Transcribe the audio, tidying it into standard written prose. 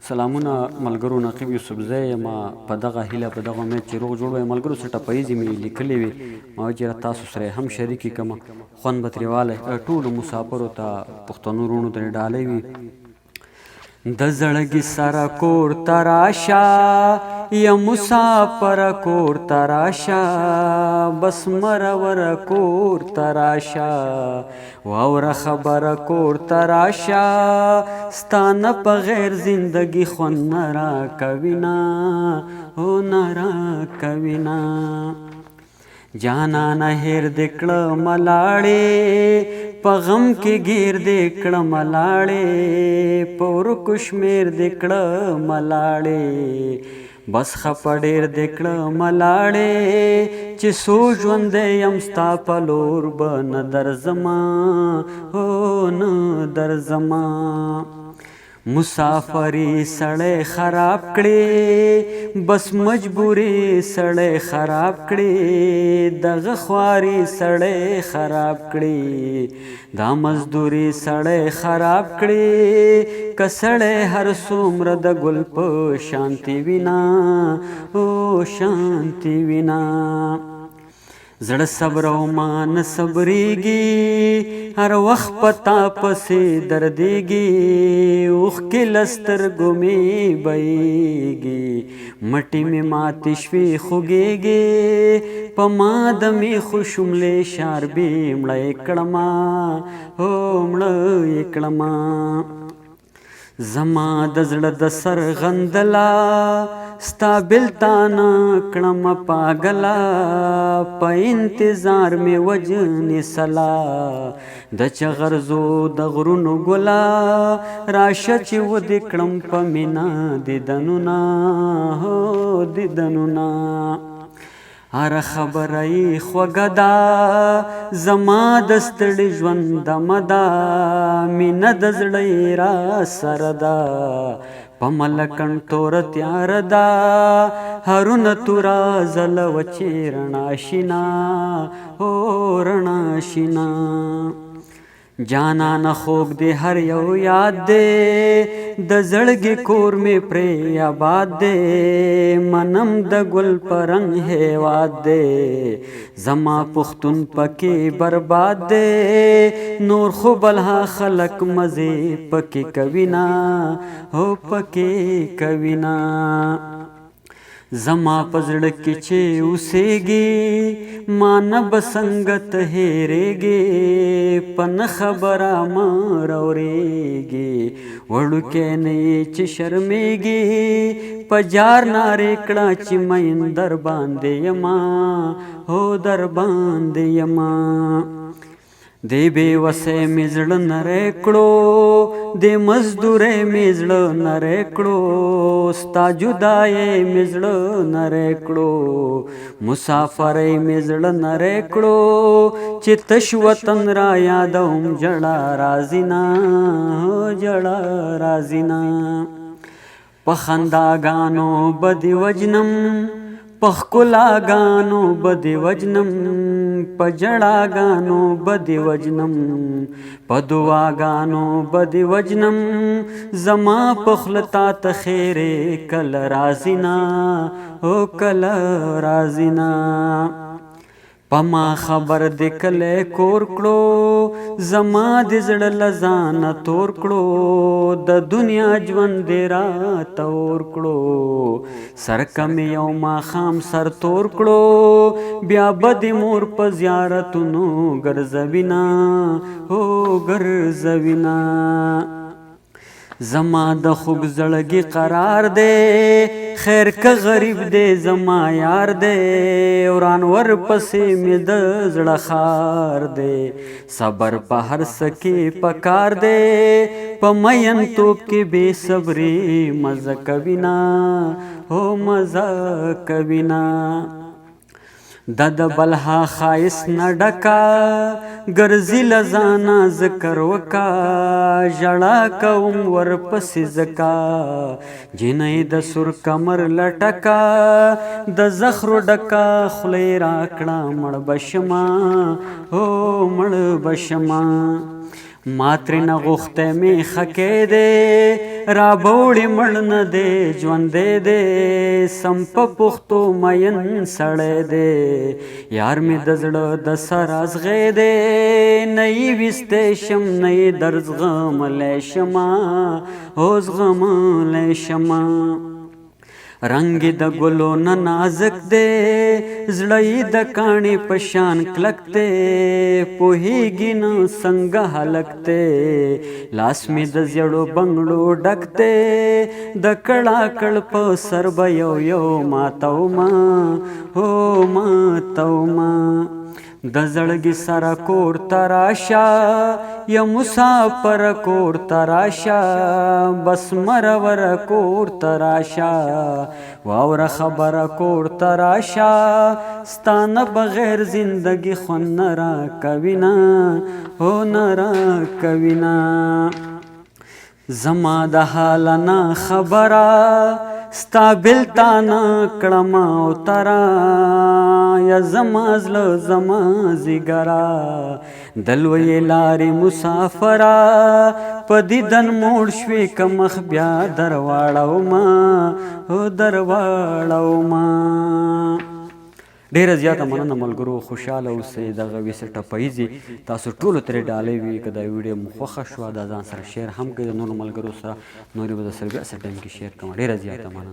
سلامونه ملګرو، نقیب یوسفزی یم. په دغه هیله په دغه امید چې روغ جوړ وئ. ملګرو څه ټپیزې مې لیکلې وې، ما ویل چې تاسو سره یې هم شریکې کړم، خوند به ترې والی. ټولو مسافرو ته، پښتنو وروڼو ته یې ډالۍ وي. د زړګي سره کور ته راشه، یا مسافر کور ته راشه، بس مرور کور ته راشه، واوره خبره کور ته راشه، ستانه په غیر زندگی خوند نه راکوینه، او نه راکوینه. جانانه هیر دې کړه ملاړې، په غم کې گیر دې کړه ملاړې، په ورکو شمیر دې کړه ملاړې، بس خفه ډېر دې کړه ملاړې، چې څو ژوندی یم ستا په لور به نه درځمه، او نه درځمه. مسافری سړی خراب کړي، بس مجبوری سړی خراب کړي، دغه خواري سړی خراب کړي، دا مزدوري سړی خراب کړي، که سړی هر څومره د ګل په شانتي وینا، او شانتي وینا. زړه صبر او مان صبریږي، هر وخت پتا پسې دردیږي، اوښکې له سترګو مې بهیږي، مټې مې ماتې شوې خوږیږي، په ما د میخو شوملې شاربې مړه یې کړمه، او مړه یې کړمه. زما د زړه د سر غندلا، ستا بلتانه کړم پاگلا، په انتظار مې وجنې سلا، د چغرزو د غرونو ګلا، راشه چې ودې کړم په مینا دیدنونه، هو دیدنونه. هر خبره یې خوږه ده، زما د ستړي ژوند دمه ده، مینه د زړه یې را سره ده، په ملکڼ توره تیاره ده، هرونه توره ځلوه چې رڼا شینا، او رڼا شینا. جانانه خوږ دې هر یو یاد دی، د زړګي کور مې پرې آباد دی، منم د ګل په رنګ هیواد دی، زما پښتون پکې برباد دی، نور خو بلها خلک مزې پکې کوینه، او پکې کوینه. زما په زړه کې چې اوسېږي، ما نه به څنګه ته هېرېږې، په نه خبره مه راورېږې، وړوکی نه یې چې شرمېږي، په جار نارې کړه چې مین در باندې یمه، هو در باندې یمه. دې بې وسۍ مې زړه نری کړو، دې مزدورۍ مې زړه نری کړو، ستا جدایۍ مې زړه نری کړو، مسافرۍ مې زړه نری کړو، چې تش وطن را یادوم ژړا راځي نه، ژړا راځي نه. په خنداګانو به دې وجنم، په ښکلاګانو به دې وجنم، په ژړاګانو به دې وجنم، په دعاګانو به دې وجنم، زما په خوله تا ته خیرې کله راځي نه، او کله راځي نه. په ما خبر دې کلی کور کړو، زما د زړه له ځانه تور کړو، د دنیا ژوند دې راته اور کړو، سرکه مې یو ماښام سر تور کړو، بیا به دې مور په زیارتونو ګرځوینه، او ګرځوینه. زما د خوږ زړګي قرار دی، خیر که غریب دی زما یار دی، ورانور پسې مې د زړه خار دی، صبر په هر څه کې پکار دی، په مینتوب کې بې صبري مزه کوینه، او مزه کوینه. د بلها ښایست نه ډکه، ګرځي له ځانه ذکر وکه، ژړا کوم ورپسې ځکه، جنۍ د سور کمر لټکه، د زخرو ډکه خوله یې راکړه مړ به شمه، او مړ به شمه. ما ترنه غوښتی میخه کې دی رابوړې مړ نه دی ژوندی دی سم په پښتو مین سړی دی یار مې د زړه د سر ازغی دی نه یې ویستی شم نه یې در زغملی شمه هو زغملی شمه رنگ د ګلو نه نازک دی زړه یې د کاڼي په شان کلک دی پوهېږي نه څنګه هلک دی لاس مې د زیړو بنګړو ډک دی د کړاکړ په سر به یو یو ماتومه هو ماتومه د زړګي سره کور ته راشه یا مسافر کور ته راشه بس مرور کور ته راشه واوره خبره کور ته راشه ستا نه بغیر زندګي خوند نه راکوي نه هو نه راکوي نه زما د حال نه خبره ستا بېلتا نه کړم اوتره یا زما زړه زما ځیګره د لویې لارې مسافره په دیدن موړ شوې که مخ بیا در واړومه هو در واړومه ډیره زیاته مننه ملګرو خوشحاله اوسئ دغه ویسه ټپیزې تاسو ټولو ترې ډالۍ وي که دا ویډیو مو خوښه شوه دا ځان سره شیر هم کړئ د نورو ملګرو سره نورې به درسره بیا څه ټایم کې شیر کوم ډیره زیاته مننه